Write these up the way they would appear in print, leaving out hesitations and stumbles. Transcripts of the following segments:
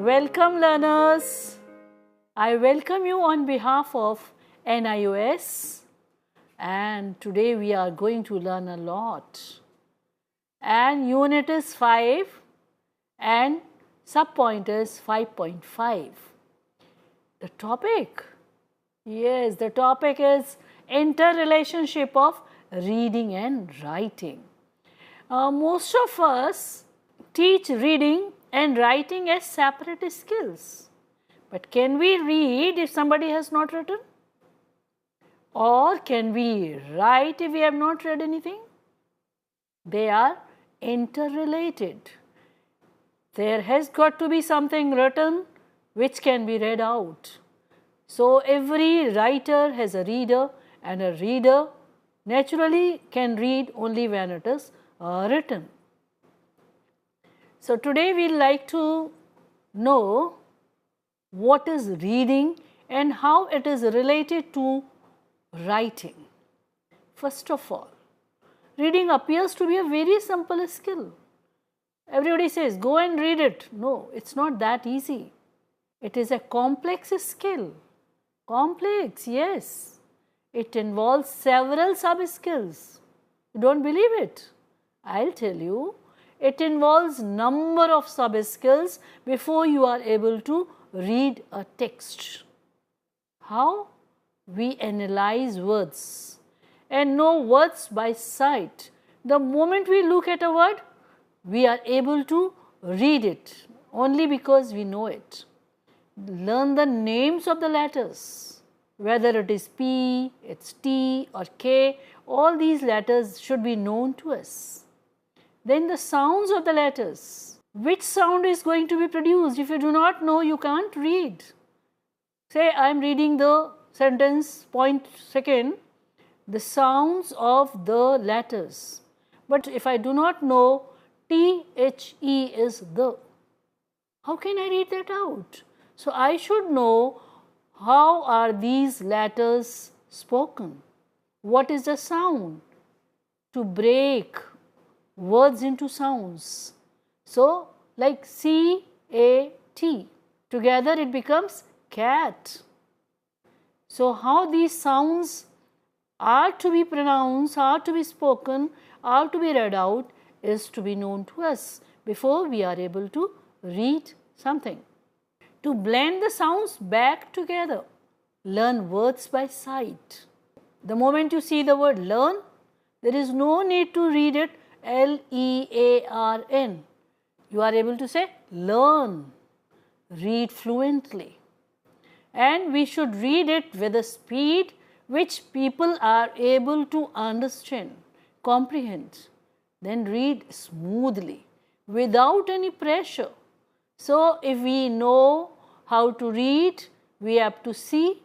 Welcome learners. I welcome you on behalf of NIOS, and today we are going to learn a lot. And unit is 5 and subpoint is 5.5. The topic? Yes, the topic is interrelationship of reading and writing. Most of us teach reading and writing as separate skills. But can we read if somebody has not written? Or can we write if we have not read anything? They are interrelated. There has got to be something written which can be read out. So every writer has a reader, and a reader naturally can read only when it is written. So today we will like to know what is reading and how it is related to writing. First of all, reading appears to be a very simple skill. Everybody says, go and read it. No, it's not that easy. It is a complex skill. Complex, yes. It involves several sub-skills. You don't believe it? I'll tell you. It involves number of sub-skills before you are able to read a text. How? We analyze words and know words by sight. The moment we look at a word, we are able to read it only because we know it. Learn the names of the letters, whether it is P, it's T or K, all these letters should be known to us. Then the sounds of the letters. Which sound is going to be produced? If you do not know, you can't read. Say I am reading the sentence, point second, the sounds of the letters. But if I do not know T-H-E is the, how can I read that out? So I should know how are these letters spoken. What is the sound? To break words into sounds. So, like C-A-T, together it becomes cat. So, how these sounds are to be pronounced, are to be spoken, are to be read out is to be known to us before we are able to read something. To blend the sounds back together, learn words by sight. The moment you see the word learn, there is no need to read it L-E-A-R-N. You are able to say learn, read fluently. And we should read it with a speed which people are able to understand, comprehend. Then read smoothly, without any pressure. So, if we know how to read, we have to see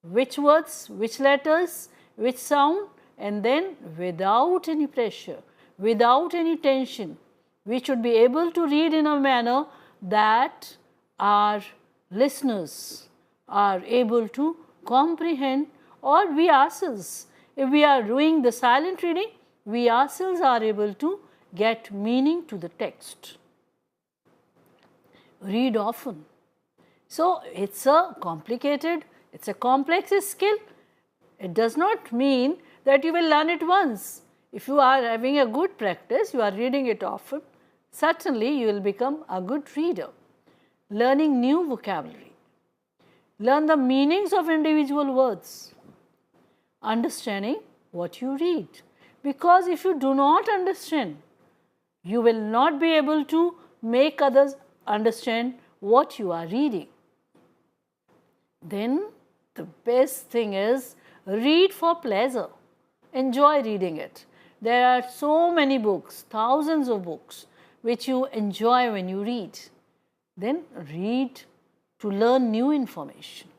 which words, which letters, which sound, and then without any pressure, without any tension, we should be able to read in a manner that our listeners are able to comprehend, or we ourselves, if we are doing the silent reading, we ourselves are able to get meaning to the text. Read often. So, it's a complicated, it's a complex skill. It does not mean that you will learn it once. If you are having a good practice, you are reading it often, certainly you will become a good reader. Learning new vocabulary. Learn the meanings of individual words. Understanding what you read. Because if you do not understand, you will not be able to make others understand what you are reading. Then the best thing is read for pleasure. Enjoy reading it. There are so many books, thousands of books, which you enjoy when you read. Then read to learn new information.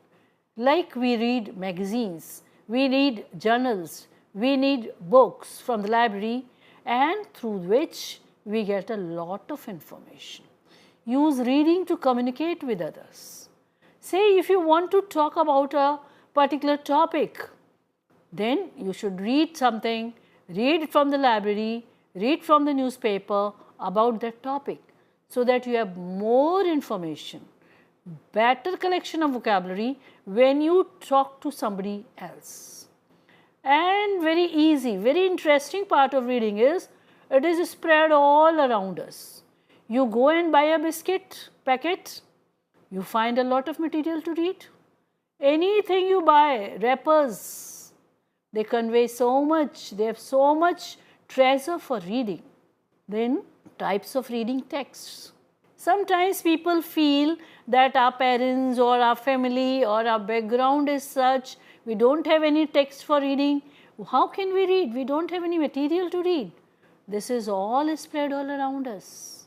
Like we read magazines, we read journals, we read books from the library, and through which we get a lot of information. Use reading to communicate with others. Say if you want to talk about a particular topic, then you should read something, read from the library, read from the newspaper about that topic. so that you have more information, better collection of vocabulary when you talk to somebody else. And very easy, very interesting part of reading is it is spread all around us. You go and buy a biscuit packet, you find a lot of material to read. Anything you buy, wrappers, they convey so much, they have so much treasure for reading. Then types of reading texts. Sometimes people feel that our parents or our family or our background is such, we don't have any text for reading. How can we read? We don't have any material to read. This is all spread all around us.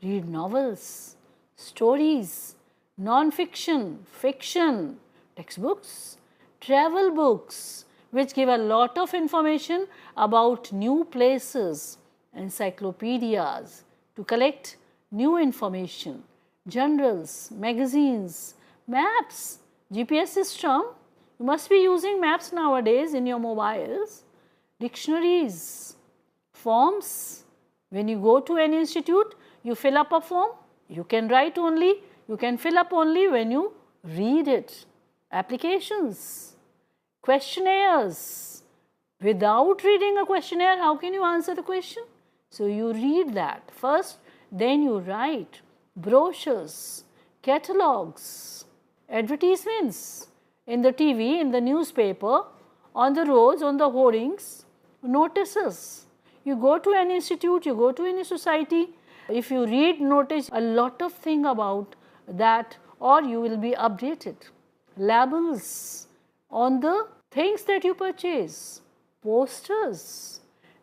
Read novels, stories, non-fiction, fiction, textbooks, travel books, which give a lot of information about new places, encyclopedias to collect new information, journals, magazines, maps, GPS system. You must be using maps nowadays in your mobiles, dictionaries, forms. When you go to an institute, you fill up a form. You can write only, you can fill up only when you read it. Applications, questionnaires. Without reading a questionnaire, how can you answer the question? So you read that first, then you write. Brochures, catalogs, advertisements in the TV, in the newspaper, on the roads, on the hoardings, notices. You go to an institute, you go to any society, if you read notice a lot of thing about that, or you will be updated. Labels on the things that you purchase, posters,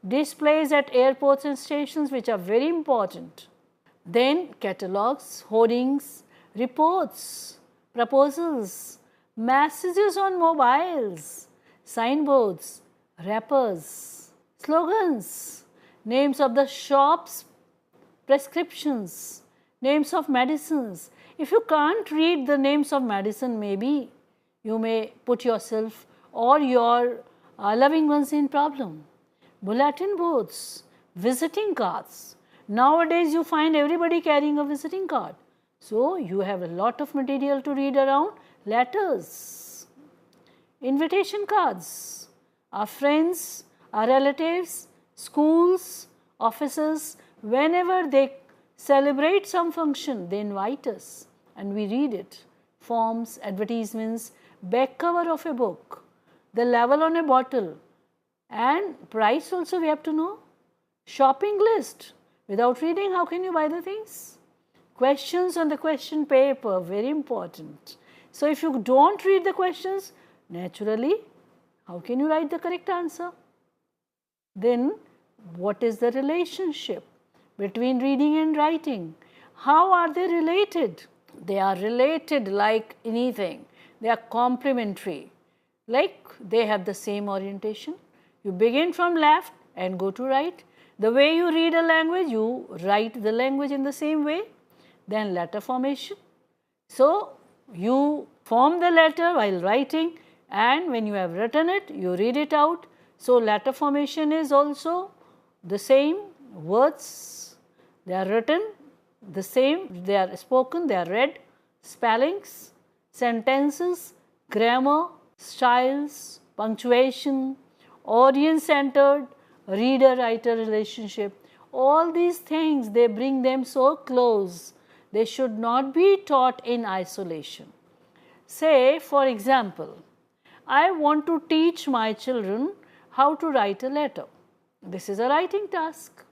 displays at airports and stations which are very important. Then catalogs, hoardings, reports, proposals, messages on mobiles, signboards, wrappers, slogans, names of the shops, prescriptions, names of medicines. If you can't read the names of medicine, maybe you may put yourself or your loving ones in problem. Bulletin boards, visiting cards. Nowadays you find everybody carrying a visiting card. So you have a lot of material to read around. Letters, invitation cards, our friends, our relatives, schools, offices, whenever they celebrate some function, they invite us and we read it. Forms, advertisements, back cover of a book, the label on a bottle, and price also we have to know. Shopping list. Without reading, how can you buy the things? Questions on the question paper, very important. So if you don't read the questions, naturally, how can you write the correct answer? Then, what is the relationship between reading and writing? How are they related? They are related like anything. They are complementary. Like they have the same orientation. You begin from left and go to right. The way you read a language, you write the language in the same way. Then letter formation. So, you form the letter while writing, and when you have written it, you read it out. So, letter formation is also the same. Words, they are written the same, they are spoken, they are read. Spellings, sentences, grammar, styles, punctuation, audience centered, reader-writer relationship. All these things, they bring them so close. They should not be taught in isolation. Say, for example, I want to teach my children how to write a letter. This is a writing task.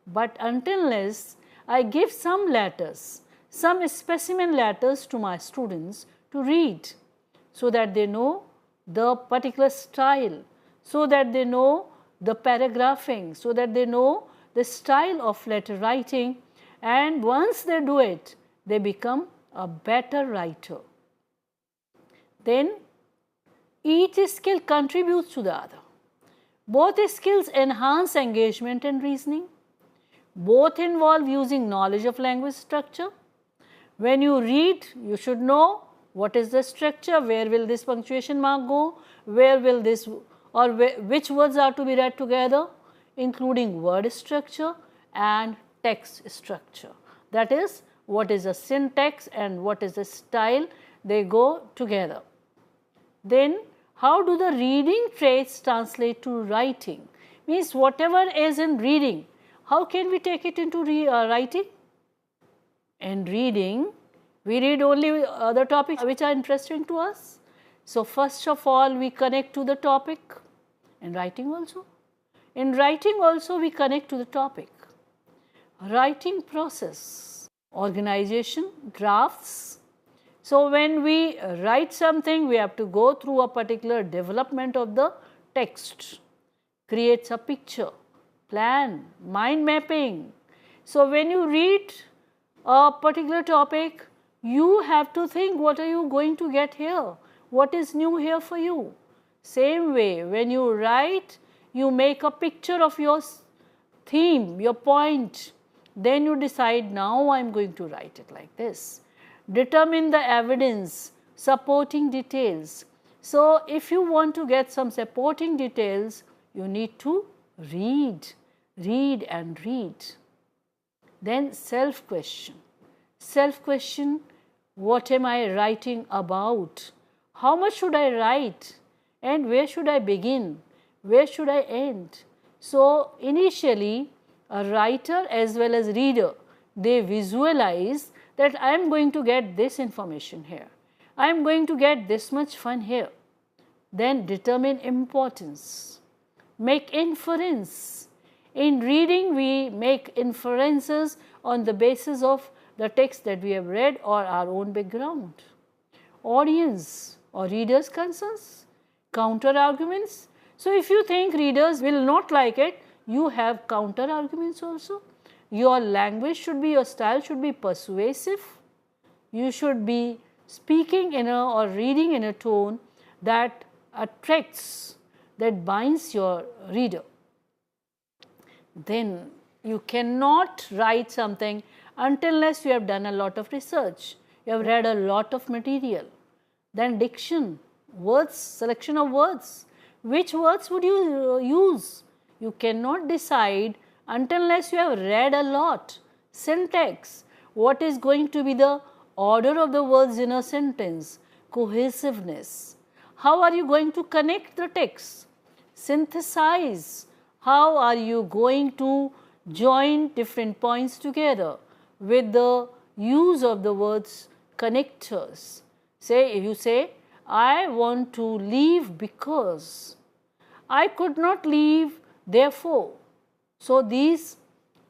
But until unless I give some letters, some specimen letters to my students to read, so that they know the particular style, so that they know the paragraphing, so that they know the style of letter writing, and once they do it, they become a better writer. Then each skill contributes to the other. Both skills enhance engagement and reasoning. Both involve using knowledge of language structure. When you read, you should know what is the structure, where will this punctuation mark go, where will this or which words are to be read together, including word structure and text structure. That is, what is the syntax and what is the style, they go together. Then how do the reading traits translate to writing? Means whatever is in reading, how can we take it into writing? In reading, we read only other topics which are interesting to us. So, first of all we connect to the topic. In writing also. In writing also we connect to the topic. Writing process, organization, drafts. So, when we write something, we have to go through a particular development of the text, creates a picture, plan, mind mapping. So, when you read a particular topic, you have to think what are you going to get here, what is new here for you. Same way, when you write, you make a picture of your theme, your point, then you decide now I am going to write it like this. Determine the evidence, supporting details. So, if you want to get some supporting details, you need to read, read and read. Then self-question. Self-question, what am I writing about? How much should I write? And where should I begin? Where should I end? So, initially a writer as well as reader, they visualize that I am going to get this information here, I am going to get this much fun here. Then determine importance, make inference. In reading we make inferences on the basis of the text that we have read or our own background. Audience or readers' concerns, counter arguments. So, if you think readers will not like it, you have counter arguments also. Your language should be, your style should be persuasive. You should be speaking in a or reading in a tone that attracts, that binds your reader. Then you cannot write something unless you have done a lot of research, you have read a lot of material. Then diction, words, selection of words. Which words would you use? You cannot decide unless you have read a lot. Syntax, what is going to be the order of the words in a sentence? Cohesiveness, how are you going to connect the text? Synthesize, how are you going to join different points together with the use of the words connectors. Say, if you say, I want to leave because, I could not leave therefore. So, these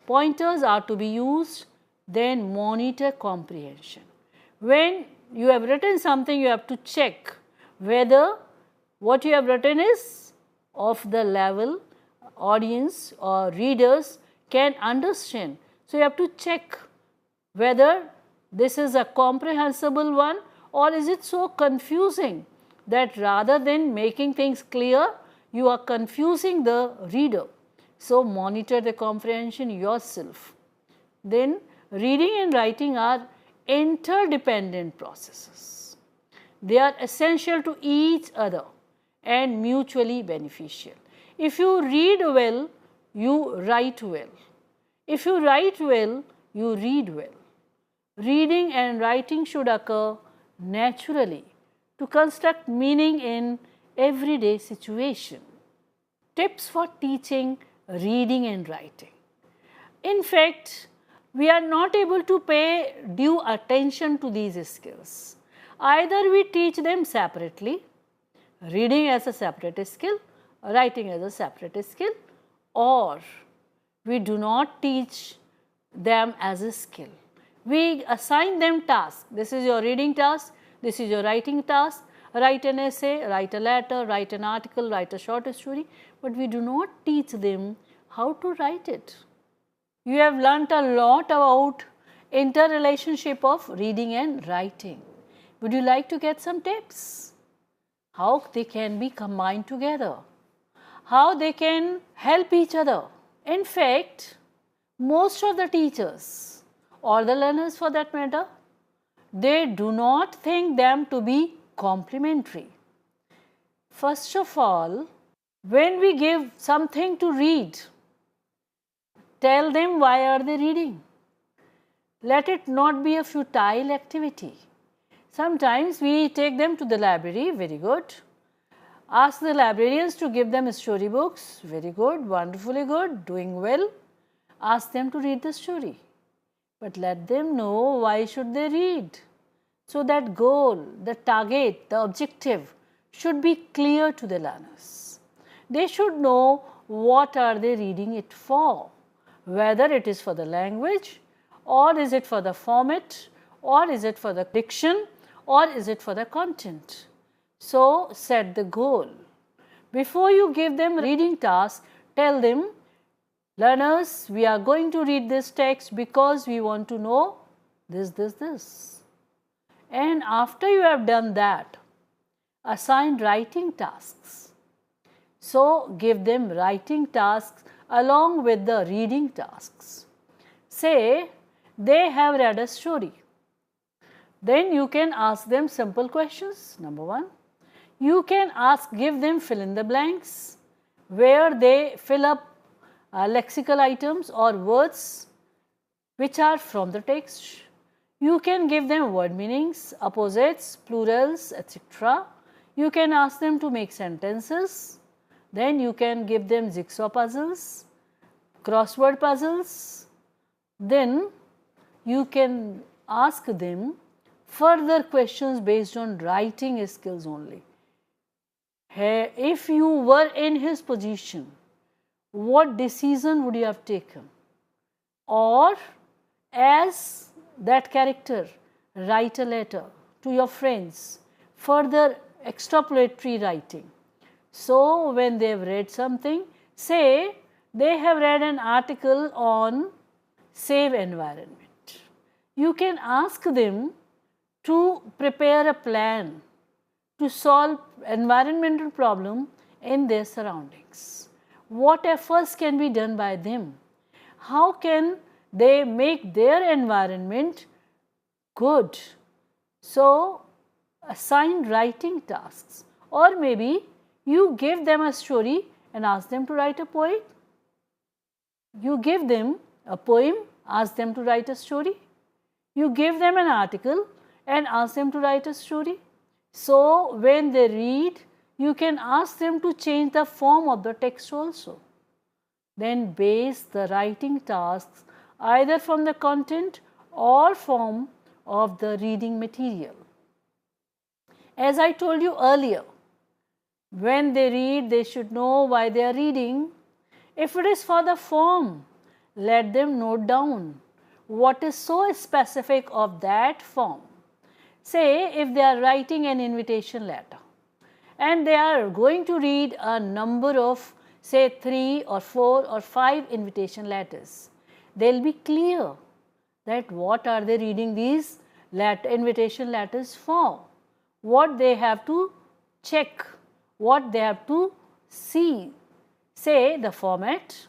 pointers are to be used. Then monitor comprehension. When you have written something, you have to check whether what you have written is of the level audience or readers can understand. So, you have to check whether this is a comprehensible one or is it so confusing that rather than making things clear, you are confusing the reader. So, monitor the comprehension yourself. Then reading and writing are interdependent processes. They are essential to each other and mutually beneficial. If you read well, you write well. If you write well, you read well. Reading and writing should occur naturally to construct meaning in everyday situation. Tips for teaching reading and writing. In fact, we are not able to pay due attention to these skills. Either we teach them separately, reading as a separate skill, writing as a separate skill, or we do not teach them as a skill. We assign them tasks. This is your reading task, this is your writing task, write an essay, write a letter, write an article, write a short story, but we do not teach them how to write it. You have learnt a lot about interrelationship of reading and writing. Would you like to get some tips? How they can be combined together? How they can help each other? In fact, most of the teachers or the learners for that matter, they do not think them to be complementary. First of all, when we give something to read, tell them why are they reading. Let it not be a futile activity. Sometimes we take them to the library, very good. Ask the librarians to give them storybooks, very good, wonderfully good, doing well. Ask them to read the story. But let them know why should they read. So that goal, the target, the objective should be clear to the learners. They should know what are they reading it for, whether it is for the language, or is it for the format, or is it for the diction, or is it for the content. So set the goal. Before you give them reading task, tell them, learners, we are going to read this text because we want to know this. And after you have done that, assign writing tasks. So give them writing tasks along with the reading tasks. Say they have read a story. Then you can ask them simple questions. Number one, you can give them fill in the blanks where they fill up lexical items or words which are from the text. You can give them word meanings, opposites, plurals, etc. You can ask them to make sentences. Then you can give them jigsaw puzzles, crossword puzzles. Then you can ask them further questions based on writing skills only. If you were in his position, what decision would you have taken? Or as that character, write a letter to your friends, further extrapolatory writing. So when they have read something, say they have read an article on save environment. You can ask them to prepare a plan to solve environmental problem in their surroundings. What efforts can be done by them? How can they make their environment good? So assign writing tasks, or maybe you give them a story and ask them to write a poem. You give them a poem, ask them to write a story. You give them an article and ask them to write a story. So when they read, you can ask them to change the form of the text also. Then base the writing tasks either from the content or form of the reading material. As I told you earlier, when they read, they should know why they are reading. If it is for the form, let them note down what is so specific of that form. Say if they are writing an invitation letter and they are going to read a number of say 3 or 4 or 5 invitation letters, they will be clear that what are they reading these invitation letters for, what they have to check, what they have to see. Say the format,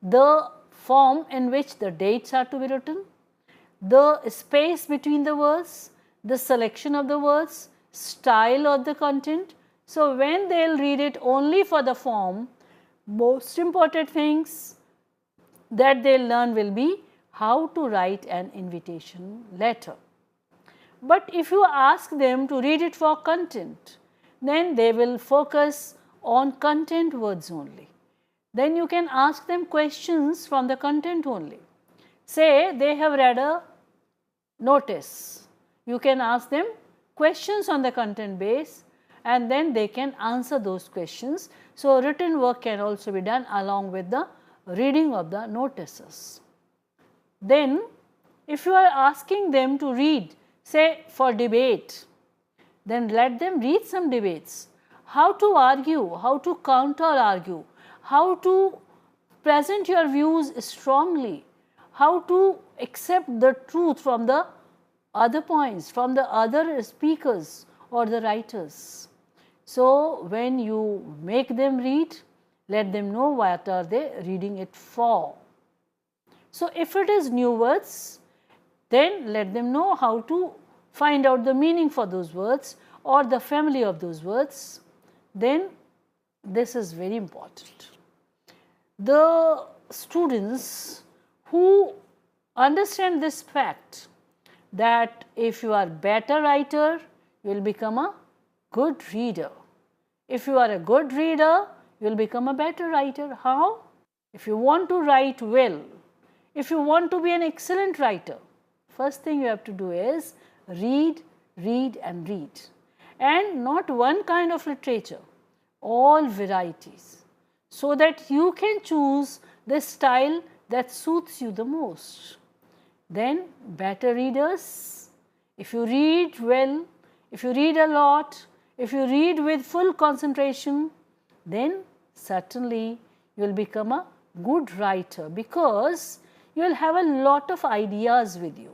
the form in which the dates are to be written, the space between the words, the selection of the words, style of the content. So when they will read it only for the form, most important things that they will learn will be how to write an invitation letter. But if you ask them to read it for content, then they will focus on content words only. Then you can ask them questions from the content only. Say they have read a notice. You can ask them questions on the content base and then they can answer those questions. So written work can also be done along with the reading of the notices. Then if you are asking them to read, say for debate, then let them read some debates. How to argue, how to counter argue, how to present your views strongly, how to accept the truth from the other points, from the other speakers or the writers. So when you make them read, let them know what are they reading it for. So if it is new words, then let them know how to find out the meaning for those words or the family of those words. Then this is very important. The students who understand this fact that if you are better writer, you will become a good reader. If you are a good reader, you will become a better writer. How? If you want to write well, if you want to be an excellent writer, first thing you have to do is read, read and read. And not one kind of literature, all varieties, so that you can choose the style that suits you the most. Then better readers, if you read well, if you read a lot, if you read with full concentration, then certainly you will become a good writer, because you will have a lot of ideas with you.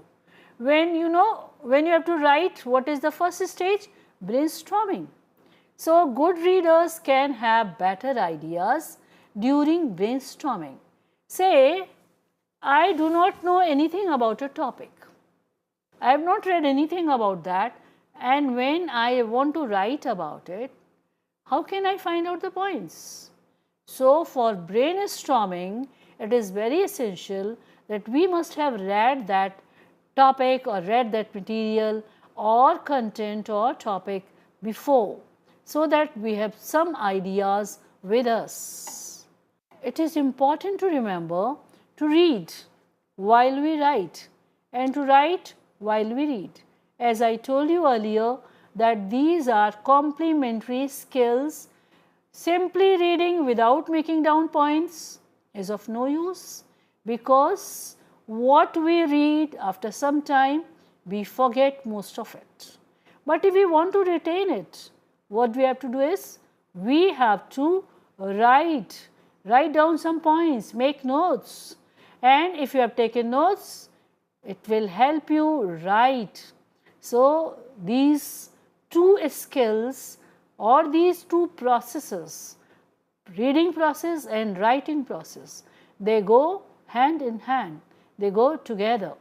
When you have to write, what is the first stage? Brainstorming. So good readers can have better ideas during brainstorming. Say, I do not know anything about a topic. I have not read anything about that, and when I want to write about it, how can I find out the points? So for brainstorming, it is very essential that we must have read that topic or read that material or content or topic before, so that we have some ideas with us. It is important to remember to read while we write and to write while we read. As I told you earlier, that these are complementary skills. Simply reading without making down points is of no use, because what we read, after some time we forget most of it. But if we want to retain it, what we have to do is we have to write down some points, make notes, and if you have taken notes, it will help you write. So these two skills or these two processes, reading process and writing process, they go hand in hand, they go together.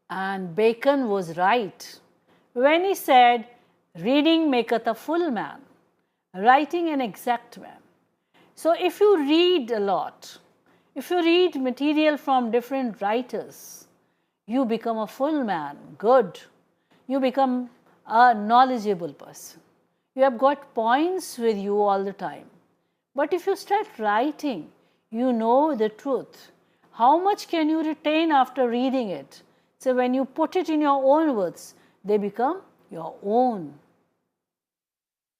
And Bacon was right when he said, reading maketh a full man, writing an exact man. So if you read a lot, if you read material from different writers, you become a full man, good. You become a knowledgeable person. You have got points with you all the time. But if you start writing, you know the truth. How much can you retain after reading it? So when you put it in your own words, they become your own.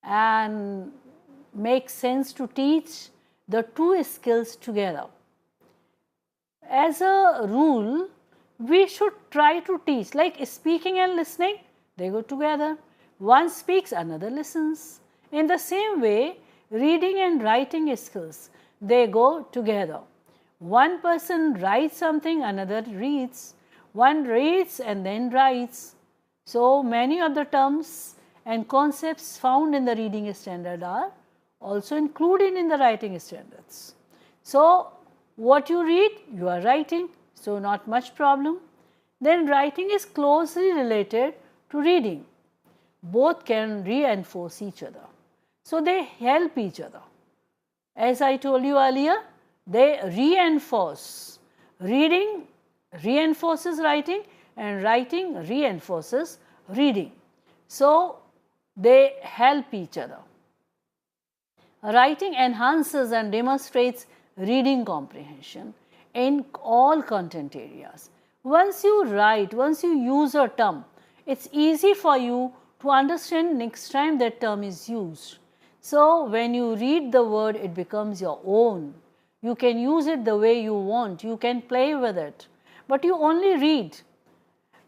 And makes sense to teach the two skills together. As a rule, we should try to teach, like speaking and listening, they go together. One speaks, another listens. In the same way, reading and writing skills, they go together. One person writes something, another reads. One reads and then writes. So many of the terms and concepts found in the reading standard are also included in the writing standards. So what you read, you are writing, so not much problem. Then writing is closely related to reading. Both can reinforce each other. So they help each other. As I told you earlier, they reinforce. Reading reinforces writing and writing reinforces reading. So they help each other. Writing enhances and demonstrates reading comprehension in all content areas. Once you write, once you use a term, it's easy for you to understand next time that term is used. So when you read the word, it becomes your own. You can use it the way you want, you can play with it, but you only read.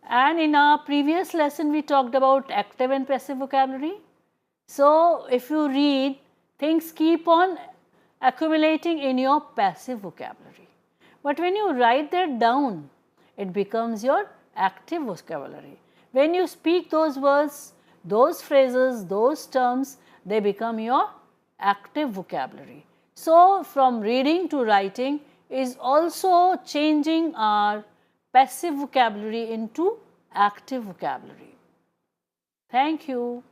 And in our previous lesson, we talked about active and passive vocabulary. So if you read, things keep on accumulating in your passive vocabulary. But when you write that down, it becomes your active vocabulary. When you speak those words, those phrases, those terms, they become your active vocabulary. So from reading to writing is also changing our passive vocabulary into active vocabulary. Thank you.